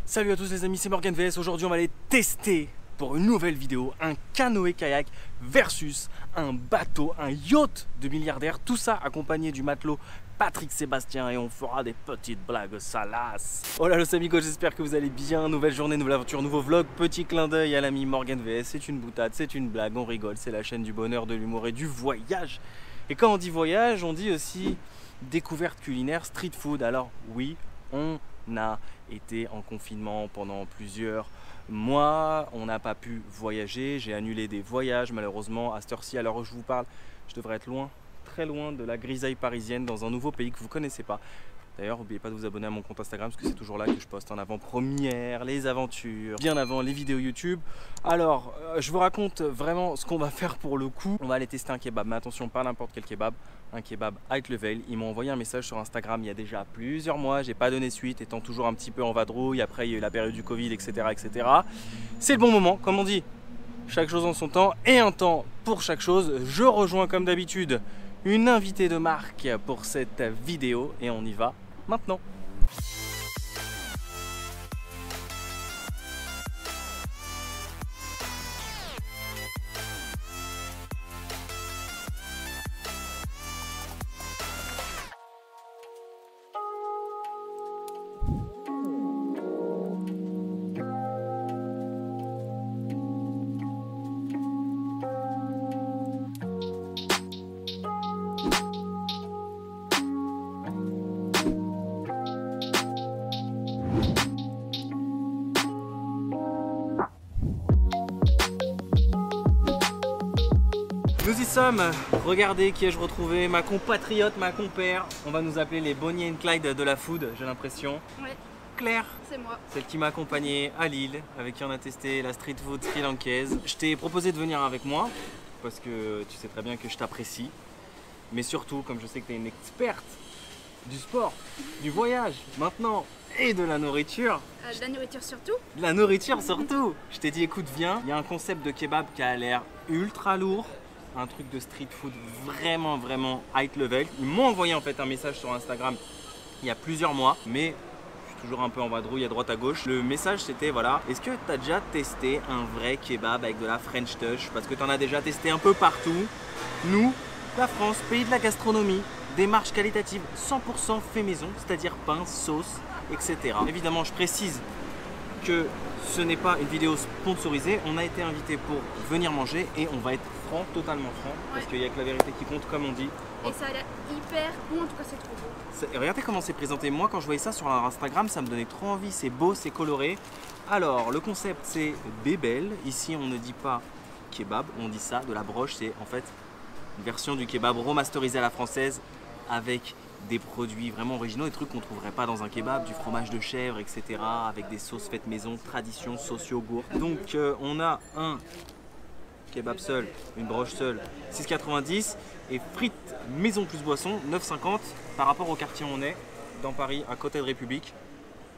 Salut à tous les amis, c'est Morgan VS. Aujourd'hui on va aller tester pour une nouvelle vidéo un canoë-kayak versus un bateau, un yacht de milliardaire. Tout ça accompagné du matelot Patrick Sébastien et on fera des petites blagues salaces. Hola los amigos, j'espère que vous allez bien. Nouvelle journée, nouvelle aventure, nouveau vlog. Petit clin d'œil à l'ami Morgan VS. C'est une boutade, c'est une blague, on rigole. C'est la chaîne du bonheur, de l'humour et du voyage. Et quand on dit voyage, on dit aussi découverte culinaire, street food. Alors oui, on a été en confinement pendant plusieurs mois, on n'a pas pu voyager, j'ai annulé des voyages malheureusement. À cette heure-ci, à l'heure où je vous parle, je devrais être loin, très loin de la grisaille parisienne, dans un nouveau pays que vous ne connaissez pas. D'ailleurs, n'oubliez pas de vous abonner à mon compte Instagram parce que c'est toujours là que je poste en avant-première les aventures, bien avant les vidéos YouTube. Alors, je vous raconte vraiment ce qu'on va faire pour le coup. On va aller tester un kebab, mais attention, pas n'importe quel kebab, un kebab high level. Ils m'ont envoyé un message sur Instagram il y a déjà plusieurs mois, j'ai pas donné suite, étant toujours un petit peu en vadrouille. Après, il y a eu la période du Covid, etc. etc. C'est le bon moment, comme on dit, chaque chose en son temps et un temps pour chaque chose. Je rejoins comme d'habitude une invitée de marque pour cette vidéo et on y va maintenant. Nous y sommes, regardez qui ai-je retrouvé, ma compatriote, ma compère. On va nous appeler les Bonnie and Clyde de la food, j'ai l'impression. Oui, Claire, c'est moi. celle qui m'a accompagné à Lille, avec qui on a testé la street food sri-lankaise. Je t'ai proposé de venir avec moi, parce que tu sais très bien que je t'apprécie. Mais surtout, comme je sais que tu es une experte du sport, du voyage, maintenant, et de la nourriture. De la nourriture surtout. De la nourriture surtout. Je t'ai dit, écoute, viens, il y a un concept de kebab qui a l'air ultra lourd. Un truc de street food vraiment high level. Ils m'ont envoyé en fait un message sur Instagram il y a plusieurs mois, mais je suis toujours un peu en vadrouille à droite à gauche. Le message c'était voilà, est-ce que tu as déjà testé un vrai kebab avec de la French touch? Parce que tu en as déjà testé un peu partout. Nous, la France, pays de la gastronomie, démarche qualitative 100% fait maison, c'est-à-dire pain, sauce, etc. Évidemment, je précise que ce n'est pas une vidéo sponsorisée, on a été invité pour venir manger et on va être franc, totalement franc, parce qu'il n'y a que la vérité qui compte, comme on dit. Et ça a l'air hyper bon, en tout cas c'est trop beau. Regardez comment c'est présenté. Moi, quand je voyais ça sur leur Instagram, ça me donnait trop envie. C'est beau, c'est coloré. Alors, le concept, c'est bébel. Ici, on ne dit pas kebab, on dit ça. De la broche, c'est en fait une version du kebab remasterisée à la française avec des produits vraiment originaux, des trucs qu'on ne trouverait pas dans un kebab, du fromage de chèvre, etc. Avec des sauces faites maison, tradition, sauce yogourt. Donc, on a un kebab seul, une broche seule, 6,90 et frites maison plus boisson, 9,50. Par rapport au quartier où on est, dans Paris, à côté de République,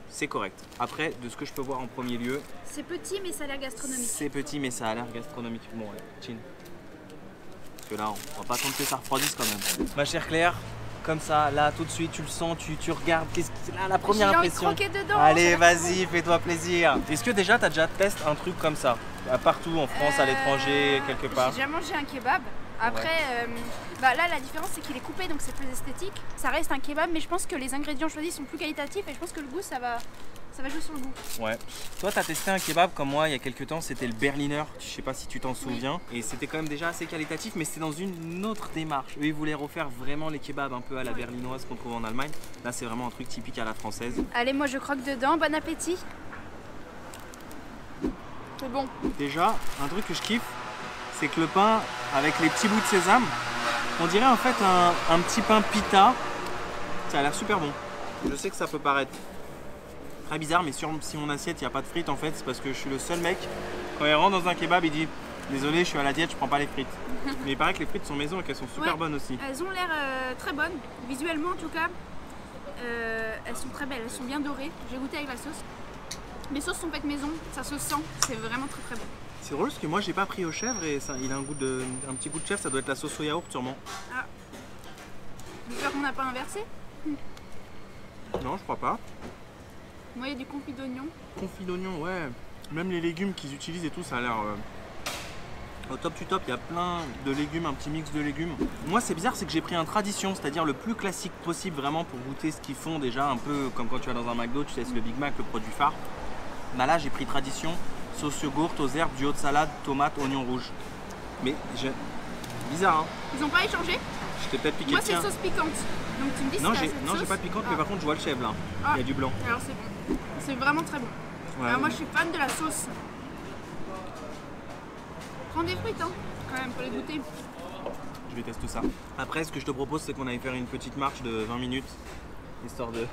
c'est correct. Après, de ce que je peux voir en premier lieu, c'est petit mais ça a l'air gastronomique. C'est petit mais ça a l'air gastronomique. Bon, ouais, chin. Parce que là, on va pas attendre que ça refroidisse quand même. Ma chère Claire, comme ça, là, tout de suite, tu le sens, tu regardes, qu'est-ce que là, la première impression. J'ai envie de croquer dedans. Allez, vas-y, fais-toi plaisir. Est-ce que déjà, tu as déjà testé un truc comme ça? Partout en France, à l'étranger, quelque part? J'ai déjà mangé un kebab. Après, là, la différence, c'est qu'il est coupé, donc c'est plus esthétique. Ça reste un kebab, mais je pense que les ingrédients choisis sont plus qualitatifs et je pense que le goût, ça va jouer sur le goût. Ouais. Toi, tu as testé un kebab comme moi il y a quelques temps, c'était le Berliner. Je sais pas si tu t'en souviens. Et c'était quand même déjà assez qualitatif, mais c'était dans une autre démarche. Eux, ils voulaient refaire vraiment les kebabs un peu à la berlinoise qu'on trouve en Allemagne. Là, c'est vraiment un truc typique à la française. Allez, moi, je croque dedans. Bon appétit. C'est bon. Déjà, un truc que je kiffe, c'est que le pain avec les petits bouts de sésame, on dirait en fait un petit pain pita. Ça a l'air super bon. Je sais que ça peut paraître très bizarre, mais si mon assiette il n'y a pas de frites, en fait, c'est parce que je suis le seul mec. Quand il rentre dans un kebab, il dit désolé, je suis à la diète, je prends pas les frites. Mais il paraît que les frites sont maison et qu'elles sont super bonnes aussi. Elles ont l'air très bonnes, visuellement en tout cas. Elles sont très belles, elles sont bien dorées. J'ai goûté avec la sauce. Les sauces sont faites maison, ça se sent, c'est vraiment très bon. C'est drôle parce que moi j'ai pas pris aux chèvres et ça, il a un petit goût de chèvre, ça doit être la sauce au yaourt sûrement. Ah. J'espère qu'on n'a pas inversé. Non, je crois pas. Moi, il y a du confit d'oignon. Confit d'oignon, ouais. Même les légumes qu'ils utilisent et tout, ça a l'air au top du top. Il y a plein de légumes, un petit mix de légumes. Moi, c'est bizarre, c'est que j'ai pris un tradition, c'est-à-dire le plus classique possible, vraiment pour goûter ce qu'ils font déjà, un peu comme quand tu vas dans un McDo, tu sais, c'est le Big Mac, le produit phare. Bah là, j'ai pris tradition, sauce yogourt, aux herbes, duo de salade, tomate, oignon rouge. Mais bizarre, hein. Ils ont pas échangé? Je t'ai peut-être piqué. Moi, c'est sauce piquante. Donc tu me dis non, si j'ai pas de piquante, mais par contre, je vois le chèvre là. Ah. Il y a du blanc. Alors c'est bon. C'est vraiment très bon. Ouais, alors moi, je suis fan de la sauce. Prends des frites, hein, quand même, pour les goûter. Je vais tester ça. Après, ce que je te propose, c'est qu'on aille faire une petite marche de 20 minutes, histoire de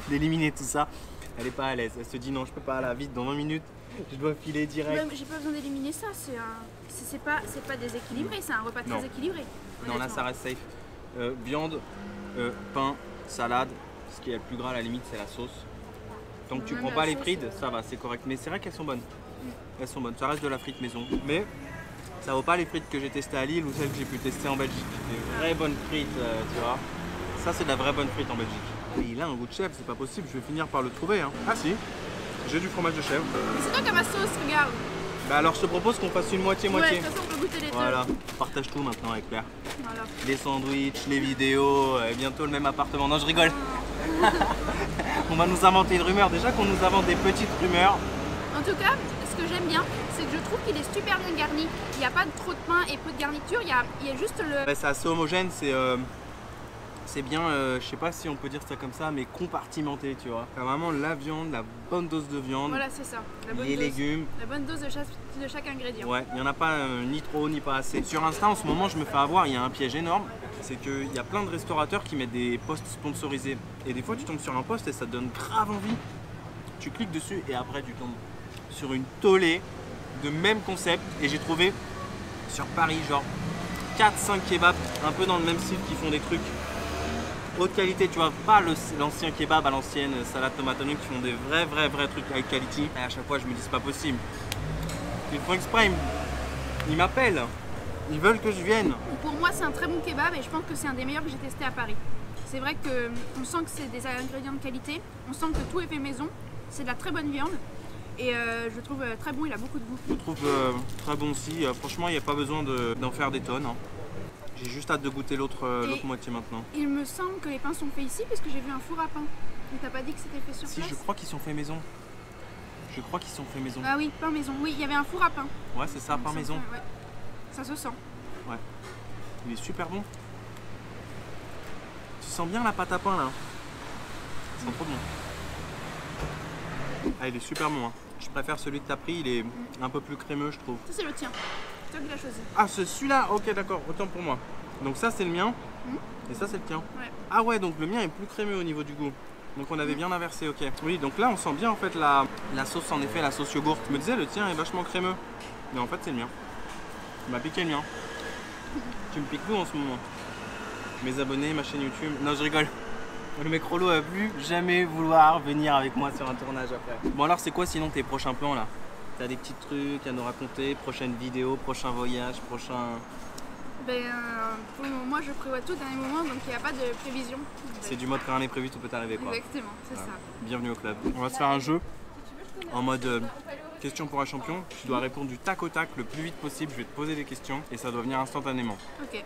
d'éliminer tout ça. Elle est pas à l'aise. Elle se dit non, je peux pas, là, vite, dans 20 minutes, je dois filer direct. J'ai pas besoin d'éliminer ça. C'est pas déséquilibré. C'est un repas très équilibré. Non, là, ça reste safe. Viande, pain, salade. Ce qui est le plus gras à la limite, c'est la sauce. Tant que tu prends pas les frites, ça va, c'est correct. Mais c'est vrai qu'elles sont bonnes. Elles sont bonnes. Ça reste de la frite maison. Mais ça vaut pas les frites que j'ai testées à Lille ou celles que j'ai pu tester en Belgique. Des vraies bonnes frites, tu vois. Ça, c'est de la vraie bonne frite en Belgique. Mais il a un goût de chèvre, c'est pas possible. Je vais finir par le trouver. Hein. Ah si, j'ai du fromage de chèvre. Mais c'est toi qui as ma sauce, regarde. Bah alors, je te propose qu'on fasse une moitié-moitié. Ouais, de toute façon, on peut goûter les deux. Voilà, on partage tout maintenant avec Claire. Voilà. Les sandwichs, les vidéos, et bientôt le même appartement. Non, je rigole. On va nous inventer une rumeur. Déjà qu'on nous invente des petites rumeurs. En tout cas, ce que j'aime bien, c'est que je trouve qu'il est super bien garni. Il n'y a pas trop de pain et peu de garniture. Il y a juste le... Ouais, c'est assez homogène. C'est bien, je sais pas si on peut dire ça comme ça, mais compartimenté, tu vois. T'as vraiment la viande, la bonne dose de viande. Voilà, c'est ça. La bonne les dose, légumes. La bonne dose de chaque ingrédient. Ouais, il n'y en a pas ni trop ni pas assez. Sur Insta, en ce moment, je me fais avoir, il y a un piège énorme. C'est qu'il y a plein de restaurateurs qui mettent des posts sponsorisés. Et des fois, tu tombes sur un post et ça te donne grave envie. Tu cliques dessus et après, tu tombes sur une tollée de même concept. Et j'ai trouvé sur Paris, genre 4-5 kebabs, un peu dans le même style, qui font des trucs haute qualité, tu vois, pas l'ancien kebab à l'ancienne, salade tomate oignon, qui font des vrais trucs high quality. Et à chaque fois, je me dis, c'est pas possible. Ils font exprès, ils m'appellent, ils veulent que je vienne. Pour moi, c'est un très bon kebab et je pense que c'est un des meilleurs que j'ai testé à Paris. C'est vrai qu'on sent que c'est des ingrédients de qualité, on sent que tout est fait maison, c'est de la très bonne viande. Et je le trouve très bon, il a beaucoup de goût. Je le trouve très bon aussi, franchement, il n'y a pas besoin d'en faire des tonnes. Hein. J'ai juste hâte de goûter l'autre moitié maintenant. Il me semble que les pains sont faits ici parce que j'ai vu un four à pain. Mais t'as pas dit que c'était fait sur place? Si, je crois qu'ils sont faits maison. Je crois qu'ils sont faits maison. Ah oui, pain maison. Oui, il y avait un four à pain. Ouais, c'est ça, pain maison. Ouais. Ça se sent. Ouais. Il est super bon. Tu sens bien la pâte à pain là. Ça sent trop bon. Ah, il est super bon. Hein. Je préfère celui que t'as pris, il est un peu plus crémeux, je trouve. Ça, c'est le tien. C'est toi qui l'as choisi. Ah, c'est celui-là. Ok, d'accord. Autant pour moi. Donc ça, c'est le mien. Et ça, c'est le tien. Ouais. Ah ouais, donc le mien est plus crémeux au niveau du goût. Donc on avait bien inversé, ok. Oui, donc là, on sent bien en fait la sauce, en effet, la sauce yogourt. Je me disais, le tien est vachement crémeux. Mais en fait, c'est le mien. Tu m'as piqué le mien. Tu me piques où en ce moment? Mes abonnés, ma chaîne YouTube. Non, je rigole. Le mec Rollo a plus jamais vouloir venir avec moi sur un tournage après. Bon alors, c'est quoi sinon tes prochains plans là? T'as des petits trucs à nous raconter? Prochaine vidéo, prochain voyage, prochain... Pour le moment, je prévois tout au dernier moment, donc il n'y a pas de prévision. C'est du mode quand rien n'est prévu, tout peut arriver quoi. Exactement, c'est ça. Bienvenue au club. On va se faire un jeu en mode question pour un champion. Tu dois répondre du tac au tac le plus vite possible. Je vais te poser des questions et ça doit venir instantanément. Ok.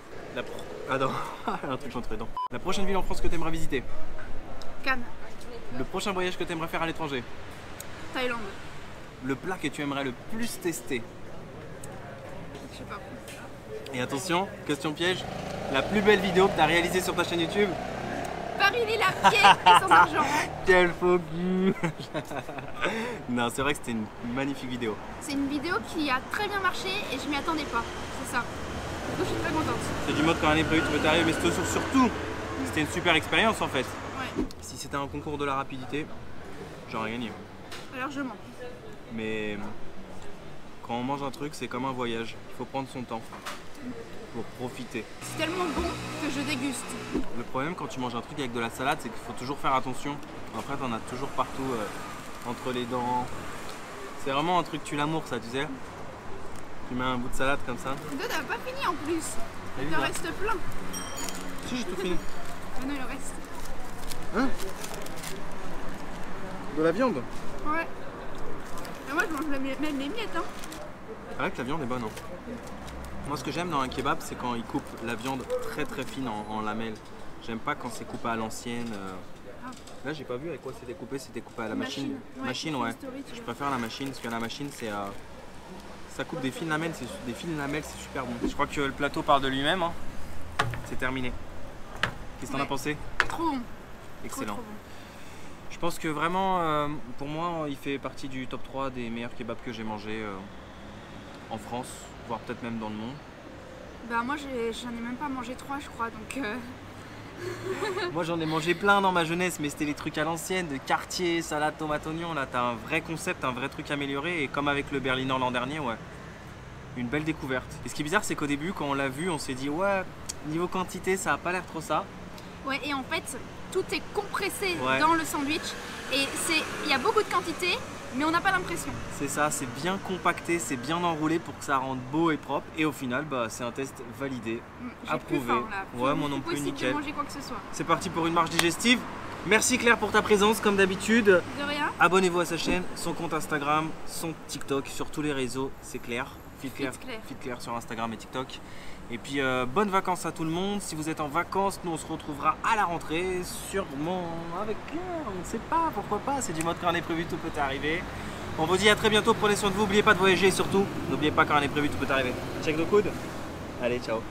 Attends, un truc entre les dents. La prochaine ville en France que tu aimerais visiter? Cannes. Le prochain voyage que tu aimerais faire à l'étranger? Thaïlande. Le plat que tu aimerais le plus tester? Je sais pas. Et attention, question piège, la plus belle vidéo que tu as réalisée sur ta chaîne YouTube? Paris-Lille à pied et sans argent. Quel faux cul. Non, c'est vrai que c'était une magnifique vidéo. C'est une vidéo qui a très bien marché et je m'y attendais pas. C'est ça. Du coup, je suis très contente. C'est du mode quand rien n'est prévu, tu peux t'arriver, mais surtout, c'était une super expérience en fait. Ouais. Si c'était un concours de la rapidité, j'aurais gagné. Largement. Mais quand on mange un truc, c'est comme un voyage. Il faut prendre son temps pour profiter. C'est tellement bon que je déguste. Le problème quand tu manges un truc avec de la salade, c'est qu'il faut toujours faire attention. Après, t'en as toujours partout entre les dents. C'est vraiment un truc tue l'amour, ça, tu sais. Tu mets un bout de salade comme ça. Et toi, t'as pas fini en plus. Et Il en reste plein. Si, j'ai tout fini. Ah non, il en reste. Hein? de la viande. Ouais. Et moi je mange même les miettes. Hein. C'est vrai que la viande est bonne. Hein. Moi ce que j'aime dans un kebab c'est quand ils coupent la viande très très fine en lamelles. J'aime pas quand c'est coupé à l'ancienne. Là j'ai pas vu avec quoi c'était coupé à la machine. Machine ouais. Je préfère la machine parce que la machine c'est ça coupe des fines lamelles, c'est super bon. Je crois que le plateau parle de lui-même. Hein. C'est terminé. Qu'est-ce que t'en as pensé? Trop bon. Excellent. Trop bon. Je pense que vraiment, pour moi, il fait partie du top 3 des meilleurs kebabs que j'ai mangé en France, voire peut-être même dans le monde. Bah moi j'en ai même pas mangé 3 je crois donc... Moi j'en ai mangé plein dans ma jeunesse mais c'était les trucs à l'ancienne, de quartier, salade, tomate, oignon. Là t'as un vrai concept, un vrai truc amélioré et comme avec le Berliner l'an dernier, ouais. Une belle découverte. Et ce qui est bizarre c'est qu'au début quand on l'a vu on s'est dit ouais, niveau quantité ça a pas l'air trop ça. Ouais et en fait tout est compressé ouais. dans le sandwich et il y a beaucoup de quantité mais on n'a pas l'impression. C'est ça, c'est bien compacté, c'est bien enroulé pour que ça rende beau et propre. Et au final, bah, c'est un test validé, approuvé. Plus faim, là. Ouais, moi non plus, nickel. De manger quoi que ce soit. C'est parti pour une marche digestive. Merci Claire pour ta présence, comme d'habitude. De rien. Abonnez-vous à sa chaîne, son compte Instagram, son TikTok, sur tous les réseaux, c'est Claire. Fit Claire sur Instagram et TikTok. Et puis bonnes vacances à tout le monde. Si vous êtes en vacances, nous on se retrouvera à la rentrée, sûrement avec Claire, on ne sait pas, pourquoi pas, c'est du mode quand on est prévu, tout peut arriver. On vous dit à très bientôt, prenez soin de vous, n'oubliez pas de voyager et surtout, n'oubliez pas quand on est prévu, tout peut arriver. Check de coude. Allez, ciao.